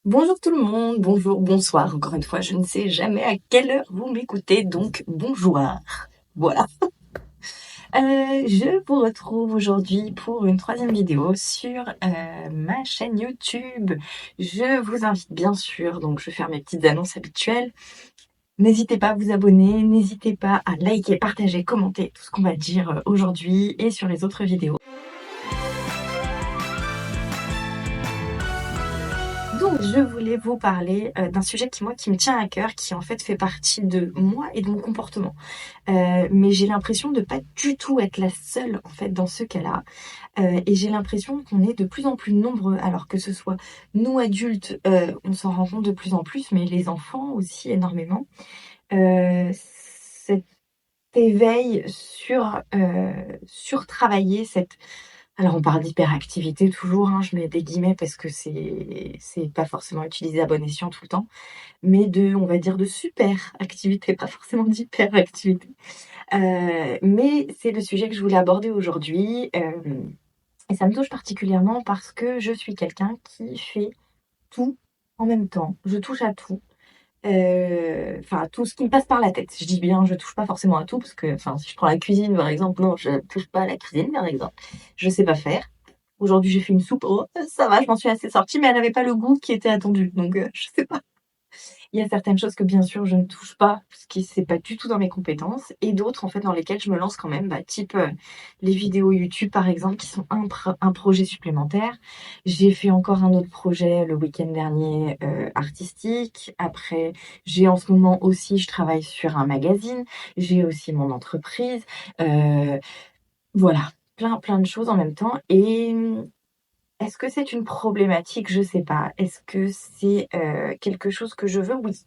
Bonjour tout le monde, bonjour, bonsoir. Encore une fois, je ne sais jamais à quelle heure vous m'écoutez, donc bonjour. Voilà. Je vous retrouve aujourd'hui pour une troisième vidéo sur ma chaîne YouTube. Je vous invite bien sûr, donc je vais faire mes petites annonces habituelles. N'hésitez pas à vous abonner, n'hésitez pas à liker, partager, commenter tout ce qu'on va dire aujourd'hui et sur les autres vidéos. Donc, je voulais vous parler d'un sujet qui me tient à cœur, qui en fait fait partie de moi et de mon comportement. Mais j'ai l'impression de pas du tout être la seule en fait dans ce cas-là. Et j'ai l'impression qu'on est de plus en plus nombreux, alors que ce soit nous adultes, on s'en rend compte de plus en plus, mais les enfants aussi énormément. Cet éveil sur travailler cette alors on parle d'hyperactivité toujours, hein, je mets des guillemets parce que c'est pas forcément utilisé à bon escient tout le temps, mais on va dire de super activité, pas forcément d'hyperactivité. Mais c'est le sujet que je voulais aborder aujourd'hui, et ça me touche particulièrement parce que je suis quelqu'un qui fait tout en même temps. Je touche à tout, enfin tout ce qui me passe par la tête. Je dis bien, je touche pas forcément à tout parce que, enfin, si je prends la cuisine par exemple, non, je touche pas à la cuisine par exemple. Je sais pas faire. Aujourd'hui, j'ai fait une soupe, oh, ça va, je m'en suis assez sortie, mais elle n'avait pas le goût qui était attendu, donc je sais pas. Il y a certaines choses que bien sûr je ne touche pas, parce que c'est pas du tout dans mes compétences, et d'autres en fait dans lesquelles je me lance quand même, bah, type les vidéos YouTube par exemple, qui sont un projet supplémentaire. J'ai fait encore un autre projet le week-end dernier artistique. Après, j'ai en ce moment aussi, je travaille sur un magazine, j'ai aussi mon entreprise. Euh, voilà, plein de choses en même temps. Et est-ce que c'est une problématique? Je sais pas. Est-ce que c'est quelque chose que je veux? Oui.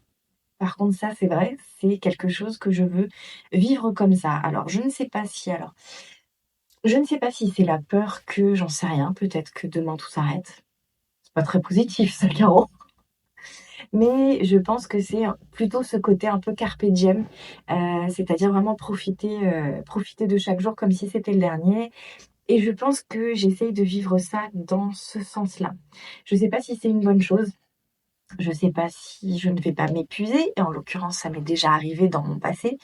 Par contre, ça, c'est vrai, c'est quelque chose que je veux vivre comme ça. Alors, je ne sais pas si c'est la peur que j'en sais rien, peut-être que demain tout s'arrête. C'est pas très positif, ça, Caro. Mais je pense que c'est plutôt ce côté un peu carpe diem, c'est-à-dire vraiment profiter de chaque jour comme si c'était le dernier. Et je pense que j'essaye de vivre ça dans ce sens-là. Je sais pas si c'est une bonne chose. Je sais pas si je ne vais pas m'épuiser, et en l'occurrence, ça m'est déjà arrivé dans mon passé.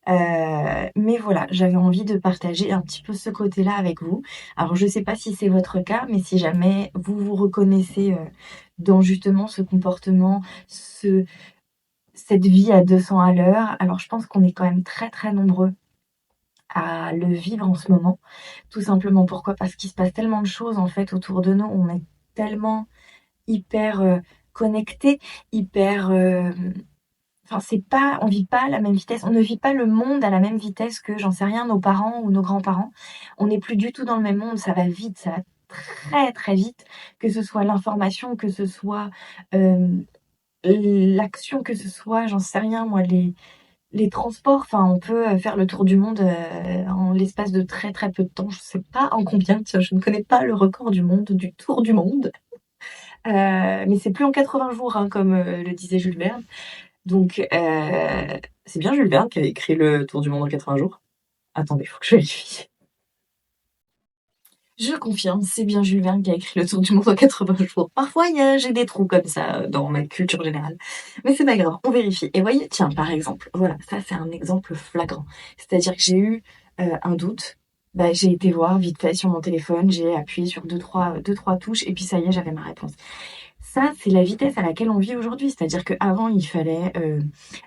Mais voilà, j'avais envie de partager un petit peu ce côté-là avec vous. Alors je sais pas si c'est votre cas, mais si jamais vous vous reconnaissez, dans justement ce comportement, ce cette vie à 200 à l'heure, alors je pense qu'on est quand même très, très nombreux à le vivre en ce moment. Tout simplement pourquoi? Parce qu'il se passe tellement de choses en fait autour de nous, on est tellement hyper, connectés, hyper, enfin, c'est pas on vit pas à la même vitesse, on ne vit pas le monde à la même vitesse que, j'en sais rien, nos parents ou nos grands-parents. On n'est plus du tout dans le même monde, ça va vite, ça va très, très vite, que ce soit l'information, que ce soit, hem, l'action, que ce soit, j'en sais rien moi, les transports. Enfin, on peut, faire le tour du monde, en l'espace de très, très peu de temps. Je sais pas en combien, tiens, je ne connais pas le record du monde, du tour du monde, mais c'est plus en 80 jours, hein, comme, le disait Jules Verne. Donc, c'est bien Jules Verne qui a écrit Le Tour du monde en 80 jours? Attendez, faut que je vérifie. Je confirme, c'est bien Jules Verne qui a écrit Le Tour du monde en 80 jours. Parfois, j'ai des trous comme ça dans ma culture générale. Mais c'est pas grave, on vérifie. Et voyez, tiens, par exemple, voilà, ça c'est un exemple flagrant. C'est-à-dire que j'ai eu un doute. Bah, j'ai été voir vite fait sur mon téléphone, j'ai appuyé sur deux, trois touches et puis ça y est, j'avais ma réponse. Ça, c'est la vitesse à laquelle on vit aujourd'hui. C'est-à-dire qu'avant, il fallait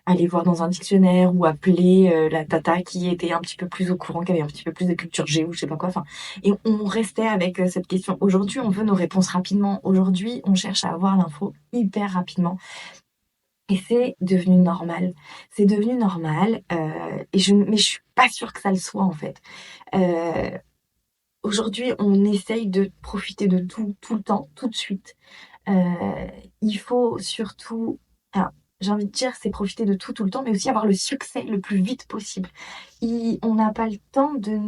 aller voir dans un dictionnaire ou appeler la tata qui était un petit peu plus au courant, qui avait un petit peu plus de culture géo, je sais pas quoi. Enfin, et on restait avec cette question. Aujourd'hui, on veut nos réponses rapidement. Aujourd'hui, on cherche à avoir l'info hyper rapidement. Et c'est devenu normal. C'est devenu normal. Mais je suis pas sûre que ça le soit en fait. Euh, Aujourd'hui, on essaye de profiter de tout, tout le temps, tout de suite. Heu, il faut surtout, alors, j'ai envie de dire, c'est profiter de tout, tout le temps, mais aussi avoir le succès le plus vite possible. On n'a pas le temps de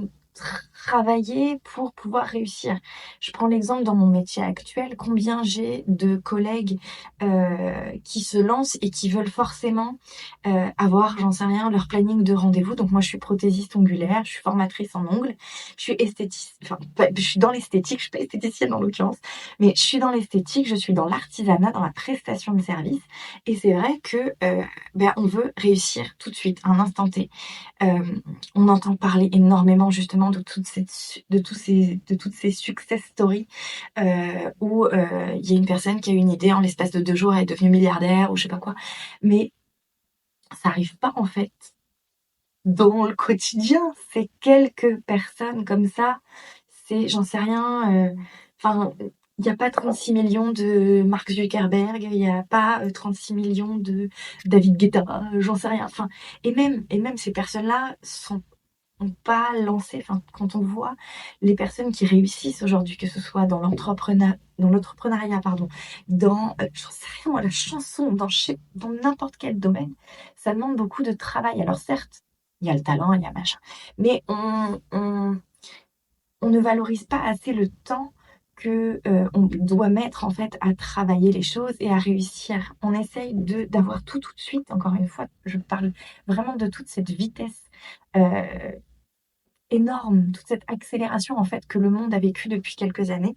travailler pour pouvoir réussir. Je prends l'exemple dans mon métier actuel, combien j'ai de collègues, qui se lancent et qui veulent forcément, avoir, j'en sais rien, leur planning de rendez-vous. Donc moi, je suis prothésiste ongulaire, je suis formatrice en ongles, je suis enfin, je suis dans l'esthétique, je suis pas esthéticienne en l'occurrence, mais je suis dans l'esthétique, je suis dans l'artisanat, dans la prestation de service et c'est vrai que, on veut réussir tout de suite, à un instant T. On entend parler énormément justement de toutes ces success stories, où, il y a une personne qui a une idée, en l'espace de 2 jours, elle est devenue milliardaire ou je sais pas quoi. Mais ça arrive pas en fait dans le quotidien. C'est quelques personnes comme ça. C'est j'en sais rien, enfin, il y a pas 36 millions de Mark Zuckerberg, il y a pas, 36 millions de David Guetta, j'en sais rien. Enfin et même ces personnes-là sont ont pas lancé enfin, quand on voit les personnes qui réussissent aujourd'hui, que ce soit dans l'entrepreneuriat, pardon, dans, j'en sais rien moi, la chanson, dans n'importe quel domaine, ça demande beaucoup de travail. Alors certes, il y a le talent, il y a machin, mais on ne valorise pas assez le temps que, on doit mettre en fait à travailler les choses et à réussir. On essaye d'avoir tout de suite. Encore une fois, je parle vraiment de toute cette vitesse, heu énorme, toute cette accélération en fait que le monde a vécu depuis quelques années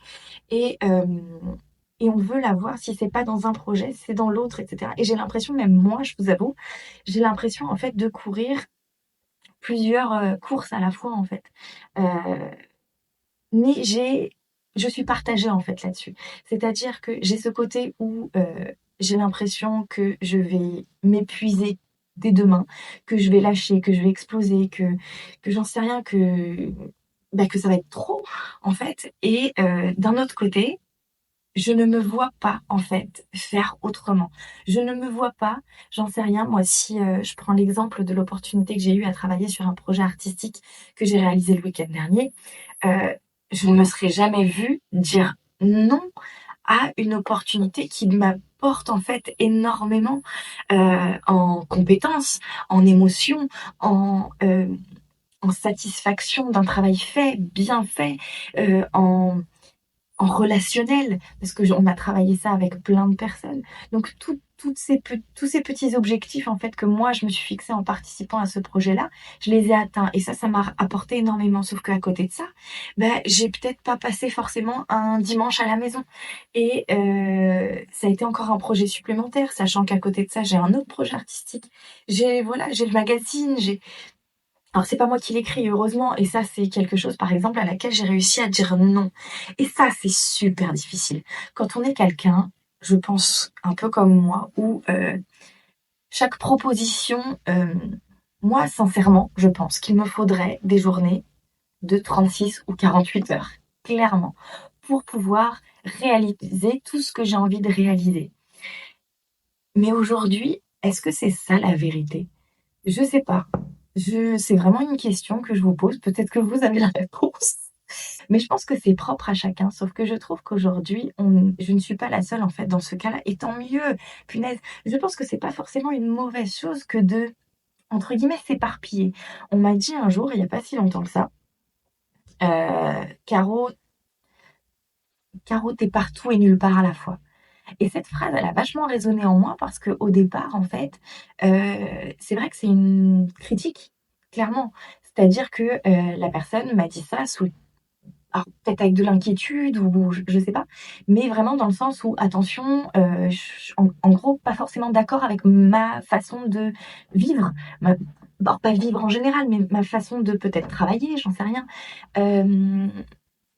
et on veut l'avoir si c'est pas dans un projet, c'est dans l'autre et cetera et j'ai l'impression, même moi, je vous avoue, j'ai l'impression en fait de courir plusieurs, courses à la fois en fait. Heu, mais je suis partagée en fait là-dessus. C'est-à-dire que j'ai ce côté où, j'ai l'impression que je vais m'épuiser dès demain, que je vais lâcher, que je vais exploser, que j'en sais rien, que ça va être trop en fait et d'un autre côté, je ne me vois pas en fait faire autrement. Je ne me vois pas, j'en sais rien moi si, je prends l'exemple de l'opportunité que j'ai eue à travailler sur un projet artistique que j'ai réalisé le week-end dernier, heu, je ne me serais jamais vue dire non à une opportunité qui m'apporte en fait énormément, en compétences, en émotions, en satisfaction d'un travail fait, bien fait, en relationnel, parce que on a travaillé ça avec plein de personnes. Donc tous ces petits objectifs en fait que moi je me suis fixée en participant à ce projet-là, je les ai atteints et ça m'a apporté énormément. Sauf qu'à côté de ça, j'ai peut-être pas passé forcément un dimanche à la maison et ça a été encore un projet supplémentaire, sachant qu'à côté de ça, j'ai un autre projet artistique. J'ai le magazine, alors c'est pas moi qui l'écris heureusement et ça c'est quelque chose par exemple à laquelle j'ai réussi à dire non et ça c'est super difficile. Quand on est quelqu'un, je pense un peu comme moi où, chaque proposition, moi sincèrement, je pense qu'il me faudrait des journées de 36 ou 48 heures, clairement, pour pouvoir réaliser tout ce que j'ai envie de réaliser. Mais aujourd'hui, est-ce que c'est ça la vérité? Je sais pas. C'est vraiment une question que je vous pose. Peut-être que vous avez la réponse, mais je pense que c'est propre à chacun. Sauf que je trouve qu'aujourd'hui, je ne suis pas la seule en fait dans ce cas-là. Et tant mieux. Punaise, je pense que c'est pas forcément une mauvaise chose que de entre guillemets s'éparpiller. On m'a dit un jour, il y a pas si longtemps que ça, Caro, Caro, t'es partout et nulle part à la fois. Et cette phrase, elle a vachement résonné en moi parce qu'au départ, en fait, c'est vrai que c'est une critique, clairement. C'est-à-dire que, la personne m'a dit ça sous alors peut-être avec de l'inquiétude ou je sais pas, mais vraiment dans le sens où attention, ch en gros, pas forcément d'accord avec ma façon de vivre, ma bon, pas vivre en général, mais ma façon de peut-être travailler, j'en sais rien. Hem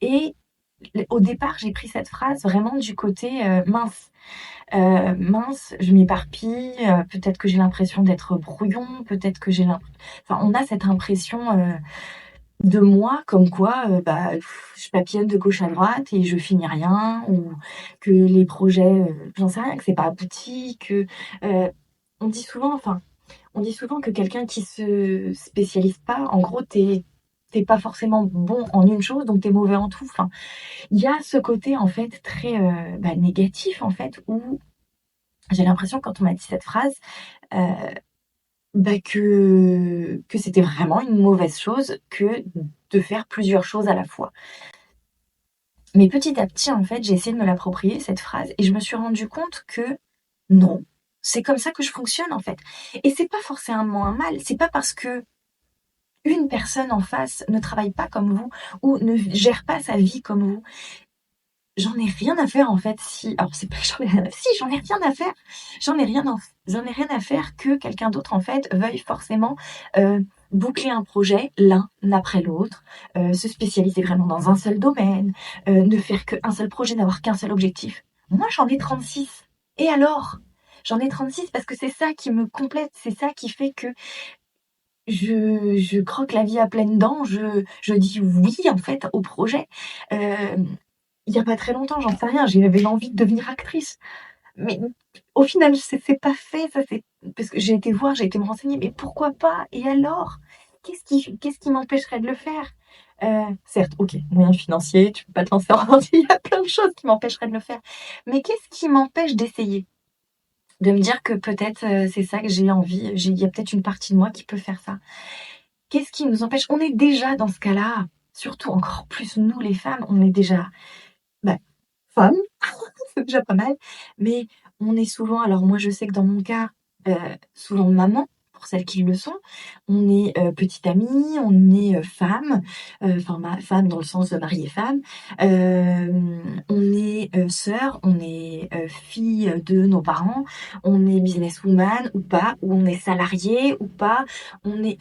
et au départ, j'ai pris cette phrase vraiment du côté, mince. Mince, je m'éparpille, peut-être que j'ai l'impression d'être brouillon, peut-être que enfin, on a cette impression, de moi comme quoi, je papillonne de gauche à droite et je finis rien ou que les projets, j'en sais rien, que c'est pas abouti, heu, on dit souvent enfin, on dit souvent que quelqu'un qui se spécialise pas, en gros, tu pas forcément bon en une chose, donc tu es mauvais en tout. Enfin, il y a ce côté en fait très, négatif en fait où j'ai l'impression quand on m'a dit cette phrase, que c'était vraiment une mauvaise chose que de faire plusieurs choses à la fois. Mais petit à petit, en fait, j'ai essayé de me l'approprier, cette phrase, et je me suis rendu compte que non, c'est comme ça que je fonctionne, en fait. Et c'est pas forcément un mal, c'est pas parce que une personne en face ne travaille pas comme vous ou ne gère pas sa vie comme vous. J'en ai rien à faire en fait si alors c'est pas que j'en ai rien à si j'en ai rien à faire. J'en ai rien à faire que quelqu'un d'autre en fait veuille forcément, boucler un projet l'un après l'autre, se spécialiser vraiment dans un seul domaine, ne faire qu'un seul projet, n'avoir qu'un seul objectif. Moi j'en ai 36 et alors? J'en ai 36 parce que c'est ça qui me complète, c'est ça qui fait que je croque la vie à pleines dents, je dis oui en fait au projet. Il y a pas très longtemps, j'en sais rien, j'avais l'envie de devenir actrice. Mais au final, c'est pas fait, ça c'est parce que j'ai été voir, j'ai été me renseigner, mais pourquoi pas? Et alors? Qu'est-ce qui m'empêcherait de le faire? Certes, OK, moyens financiers, tu peux pas te lancer en il y a plein de choses qui m'empêcheraient de le faire. Mais qu'est-ce qui m'empêche d'essayer? De me dire que peut-être, c'est ça que j'ai envie, il y a peut-être une partie de moi qui peut faire ça. Qu'est-ce qui nous empêche? On est déjà dans ce cas-là, surtout encore plus nous les femmes, on est déjà, bah, femmes, c'est déjà pas mal, mais on est souvent alors moi je sais que dans mon cas, souvent maman, pour celles qui le sont. On est, petite amie, on est, femme, enfin ma femme dans le sens de mari et femme. On est, sœur, on est, fille de nos parents, on est businesswoman ou pas, ou on est salarié ou pas. On est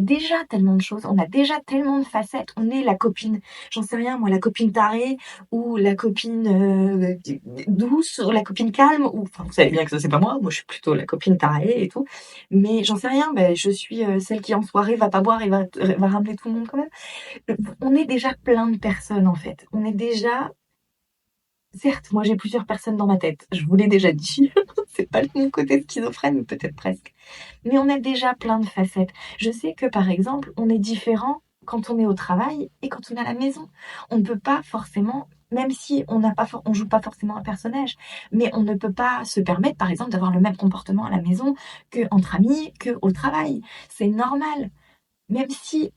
déjà tellement de choses, on a déjà tellement de facettes. On est la copine, j'en sais rien moi, la copine tarée ou la copine, douce, ou la copine calme ou enfin, vous savez bien que ça, c'est pas moi. Moi, je suis plutôt la copine tarée et tout. Mais j'en sais rien, je suis, celle qui en soirée va pas boire et va ramener tout le monde quand même. On est déjà plein de personnes, en fait. On est déjà certes, moi, j'ai plusieurs personnes dans ma tête. Je vous l'ai déjà dit. C'est pas mon côté schizophrène, mais peut-être presque. Mais on a déjà plein de facettes. Je sais que, par exemple, on est différent quand on est au travail et quand on est à la maison. On ne peut pas forcément, même si on joue pas forcément un personnage, mais on ne peut pas se permettre, par exemple, d'avoir le même comportement à la maison qu'entre amis, qu'au travail. C'est normal. Même si,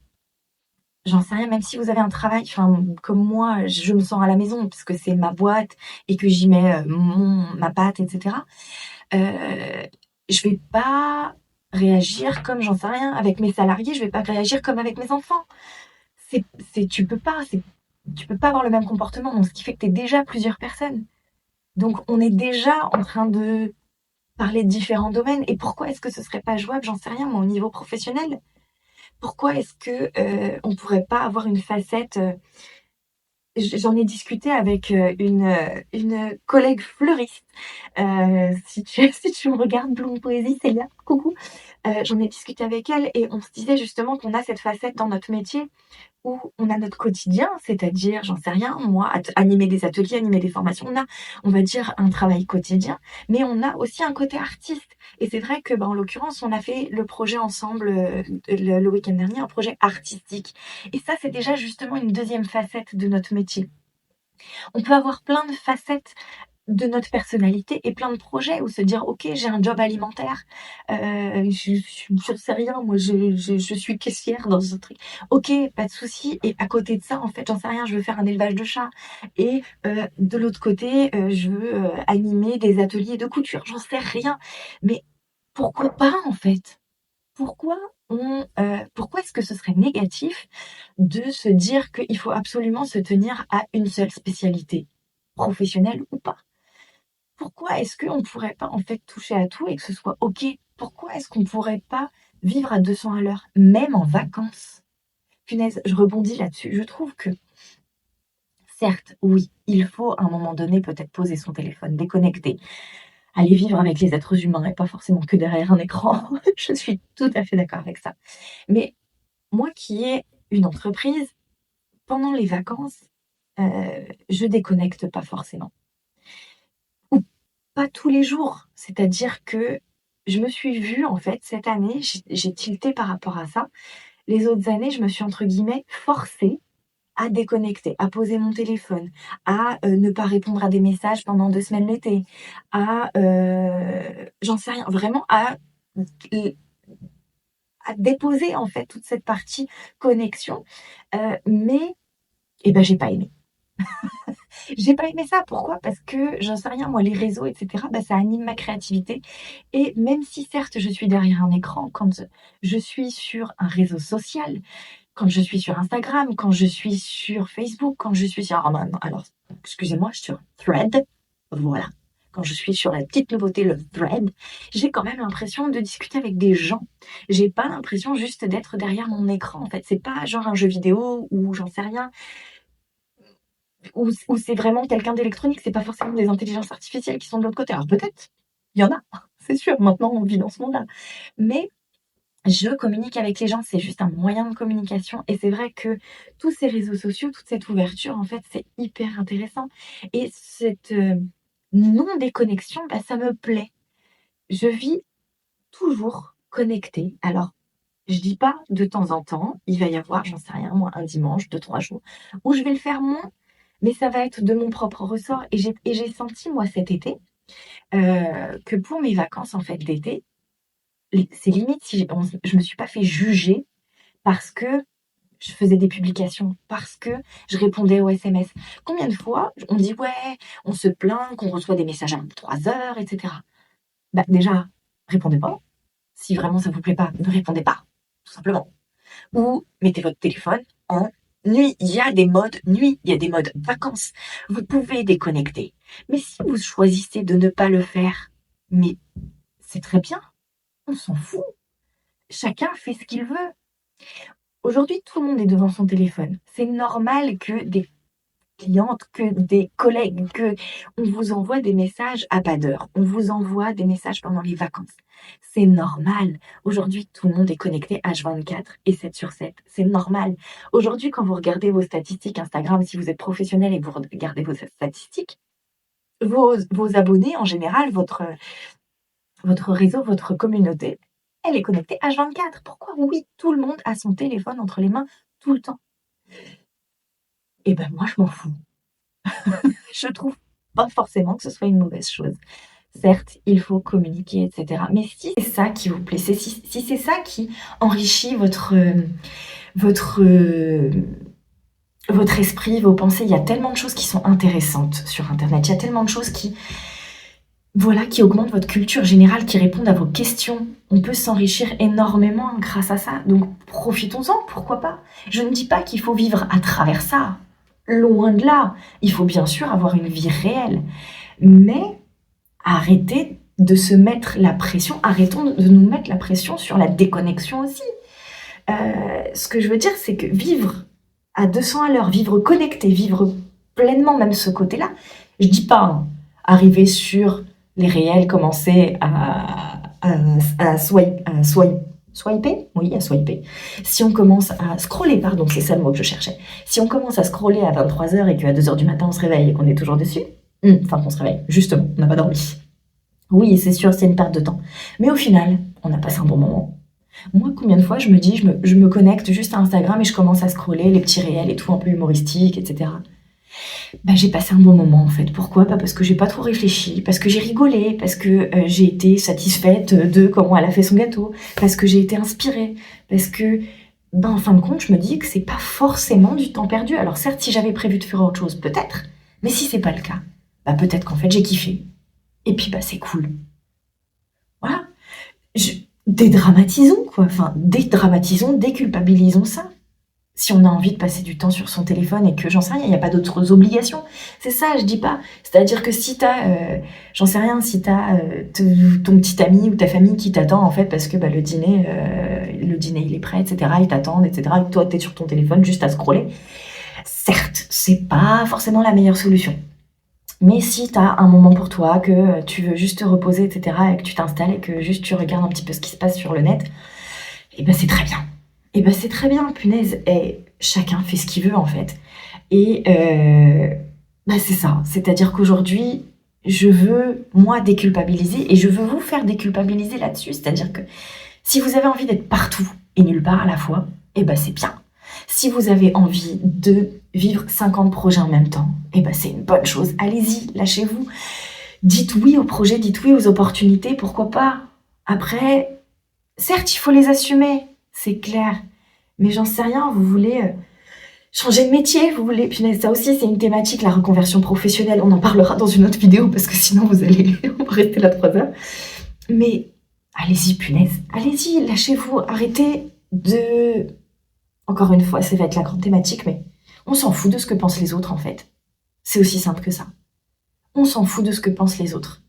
j'en sais rien, même si vous avez un travail, enfin, comme moi, je me sens à la maison parce que c'est ma boîte et que j'y mets ma patte, etc. Heu, je vais pas réagir comme j'en sais rien, avec mes salariés, je vais pas réagir comme avec mes enfants. C'est tu peux pas, tu peux pas avoir le même comportement, donc ce qui fait que tu es déjà plusieurs personnes. Donc on est déjà en train de parler de différents domaines et pourquoi est-ce que ce serait pas jouable? J'en sais rien moi, au niveau professionnel. Pourquoi est-ce que, on pourrait pas avoir une facette, j'en ai discuté avec, une collègue fleuriste. Si tu si tu me regardes, Bloom Poésie, Célia, coucou. J'en ai discuté avec elle et on se disait justement qu'on a cette facette dans notre métier où on a notre quotidien, c'est-à-dire, j'en sais rien, moi, animer des ateliers, animer des formations. On a, on va dire, un travail quotidien, mais on a aussi un côté artiste. Et c'est vrai que, en l'occurrence, on a fait le projet ensemble le week-end dernier, un projet artistique. Et ça, c'est déjà justement une deuxième facette de notre métier. On peut avoir plein de facettes de notre personnalité et plein de projets ou se dire ok j'ai un job alimentaire, je sais rien moi je suis caissière dans un truc, ok pas de souci, et à côté de ça en fait j'en sais rien, je veux faire un élevage de chats et de l'autre côté je veux animer des ateliers de couture, j'en sais rien, mais pourquoi pas en fait, pourquoi est-ce que ce serait négatif de se dire qu'il faut absolument se tenir à une seule spécialité, professionnelle ou pas? Pourquoi est-ce qu'on ne pourrait pas en fait toucher à tout et que ce soit OK? Pourquoi est-ce qu'on ne pourrait pas vivre à 200 à l'heure, même en vacances? Punaise, je rebondis là-dessus. Je trouve que certes, oui, il faut à un moment donné peut-être poser son téléphone, déconnecter, aller vivre avec les êtres humains et pas forcément que derrière un écran. Je suis tout à fait d'accord avec ça. Mais moi qui ai une entreprise, pendant les vacances, je déconnecte pas forcément. Ou pas tous les jours. C'est-à-dire que je me suis vue, en fait, cette année, j'ai tilté par rapport à ça. Les autres années, je me suis, entre guillemets, «forcée» à déconnecter, à poser mon téléphone, à, ne pas répondre à des messages pendant 2 semaines l'été, à, j'en sais rien, vraiment à déposer en fait toute cette partie connexion, mais et ben, j'ai pas aimé. J'ai pas aimé ça. Pourquoi? Parce que j'en sais rien moi, les réseaux et cetera, bah, ça anime ma créativité et même si certes je suis derrière un écran, quand je suis sur un réseau social, quand je suis sur Instagram, quand je suis sur Facebook, quand je suis sur alors excusez-moi, sur Thread, voilà. Quand je suis sur la petite nouveauté, le Thread, j'ai quand même l'impression de discuter avec des gens. J'ai pas l'impression juste d'être derrière mon écran, en fait. C'est pas genre un jeu vidéo ou j'en sais rien, ou c'est vraiment quelqu'un d'électronique, c'est pas forcément des intelligences artificielles qui sont de l'autre côté. Alors peut-être, il y en a, c'est sûr, maintenant on vit dans ce monde-là. Mais je communique avec les gens, c'est juste un moyen de communication et c'est vrai que tous ces réseaux sociaux, toute cette ouverture, en fait, c'est hyper intéressant et cette, non-déconnexion, bah, ça me plaît. Je vis toujours connectée. Alors, je dis pas de temps en temps, il va y avoir, j'en sais rien moi, un dimanche, 2-3 jours où je vais le faire moins, mais ça va être de mon propre ressort et j'ai senti moi cet été, que pour mes vacances, en fait, d'été, c'est limite si je me suis pas fait juger parce que je faisais des publications, parce que je répondais aux SMS. Combien de fois on dit: «Ouais, on se plaint qu'on reçoit des messages à 23 heures et cetera». Bah, déjà, répondez pas. Si vraiment ça vous plaît pas, ne répondez pas, tout simplement. Ou mettez votre téléphone en nuit. Il y a des modes nuit, il y a des modes vacances. Vous pouvez déconnecter. Mais si vous choisissez de ne pas le faire, mais c'est très bien, on s'en fout. Chacun fait ce qu'il veut. Aujourd'hui, tout le monde est devant son téléphone. C'est normal que des clientes, que des collègues, que on vous envoie des messages à pas d'heure. On vous envoie des messages pendant les vacances. C'est normal. Aujourd'hui, tout le monde est connecté H24 et 7/7. C'est normal. Aujourd'hui, quand vous regardez vos statistiques Instagram, si vous êtes professionnel et que vous regardez vos statistiques, vos abonnés, en général, votre réseau, votre communauté, elle est connectée H24. Pourquoi? Oui, tout le monde a son téléphone entre les mains tout le temps. Et ben moi, je m'en fous. Je trouve pas forcément que ce soit une mauvaise chose. Certes, il faut communiquer, et cetera. Mais si c'est ça qui vous plaît, si c'est ça qui enrichit votre, votre esprit, vos pensées, il y a tellement de choses qui sont intéressantes sur internet. Il y a tellement de choses qui, voilà, qui augmentent votre culture générale, qui répondent à vos questions. On peut s'enrichir énormément grâce à ça. Donc profitons-en, pourquoi pas? Je ne dis pas qu'il faut vivre à travers ça. Loin de là. Il faut bien sûr avoir une vie réelle. Mais arrêtez de se mettre la pression, arrêtons de nous mettre la pression sur la déconnexion aussi. Ce que je veux dire, c'est que vivre à 200 à l'heure, vivre connecté, vivre pleinement même ce côté-là, je dis pas arriver sur les réels, commencer à swiper, oui, à swiper. Si on commence à scroller, pardon, c'est ça le mot que je cherchais. Si on commence à scroller à 23 heures et qu'à 2 heures du matin on se réveille et qu'on est toujours dessus, enfin qu'on se réveille, justement, on n'a pas dormi. Oui, c'est sûr, c'est une perte de temps. Mais au final, on a passé un bon moment. Moi, combien de fois je me dis, je me connecte juste à Instagram et je commence à scroller les petits réels et tout un peu humoristiques, etc. Bah, j'ai passé un bon moment en fait. Pourquoi? Pas parce que j'ai pas trop réfléchi, parce que j'ai rigolé, parce que j'ai été satisfaite de comment elle a fait son gâteau, parce que j'ai été inspirée, parce que, ben, en fin de compte, je me dis que c'est pas forcément du temps perdu. Alors certes, si j'avais prévu de faire autre chose, peut-être, mais si c'est pas le cas, bah peut-être qu'en fait j'ai kiffé. Et puis bah c'est cool. Voilà. Je- Dédramatisons quoi. Enfin, dédramatisons, déculpabilisons ça. Si on a envie de passer du temps sur son téléphone et que j'en sais rien, il n'y a pas d'autres obligations. C'est ça, je dis pas. C'est-à-dire que si t'as, j'en sais rien, si t'as ton petit ami ou ta famille qui t'attend en fait parce que bah, le dîner il est prêt, etc. Ils t'attendent, etc. Et que toi t'es sur ton téléphone juste à scroller. Certes, c'est pas forcément la meilleure solution. Mais si tu as un moment pour toi, que tu veux juste te reposer, etc., et que tu t'installes et que juste tu regardes un petit peu ce qui se passe sur le net, et ben c'est très bien. Et ben c'est très bien, punaise. Et chacun fait ce qu'il veut en fait. Et bah c'est ça. C'est-à-dire qu'aujourd'hui, je veux moi déculpabiliser et je veux vous faire déculpabiliser là-dessus. C'est-à-dire que si vous avez envie d'être partout et nulle part à la fois, et ben c'est bien. Si vous avez envie de vivre 50 projets en même temps, eh ben c'est une bonne chose. Allez-y, lâchez-vous. Dites oui aux projets, dites oui aux opportunités, pourquoi pas. Après, certes, il faut les assumer. c'est clair. Mais j'en sais rien, vous voulez changer de métier, vous voulez... Punaise, ça aussi, c'est une thématique, la reconversion professionnelle. On en parlera dans une autre vidéo, parce que sinon, vous allez on va rester là 3 heures. Mais allez-y, punaise, allez-y, lâchez-vous, arrêtez de... Encore une fois, ça va être la grande thématique, mais on s'en fout de ce que pensent les autres, en fait. C'est aussi simple que ça. On s'en fout de ce que pensent les autres.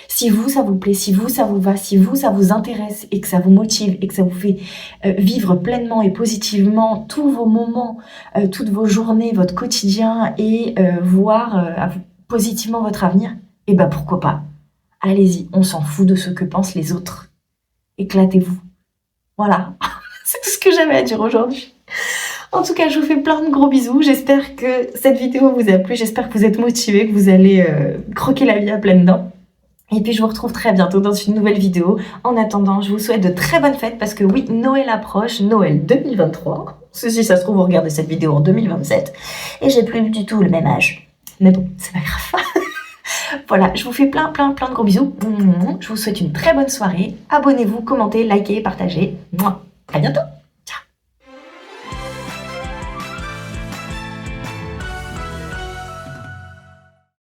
Si vous, ça vous plaît, si vous, ça vous va, si vous, ça vous intéresse et que ça vous motive et que ça vous fait vivre pleinement et positivement tous vos moments, toutes vos journées, votre quotidien et voir positivement votre avenir, eh ben pourquoi pas. Allez-y, on s'en fout de ce que pensent les autres. Éclatez-vous. Voilà, c'est tout ce que j'avais à dire aujourd'hui. En tout cas, je vous fais plein de gros bisous. J'espère que cette vidéo vous a plu. J'espère que vous êtes motivés, que vous allez croquer la vie à pleines dents. Et puis je vous retrouve très bientôt dans une nouvelle vidéo. En attendant, je vous souhaite de très bonnes fêtes parce que oui, Noël approche, Noël 2023. Si ça se trouve, vous regardez cette vidéo en 2027. Et j'ai plus du tout le même âge. Mais bon, c'est pas grave. Voilà, je vous fais plein de gros bisous. Je vous souhaite une très bonne soirée. Abonnez-vous, commentez, likez, partagez. À bientôt.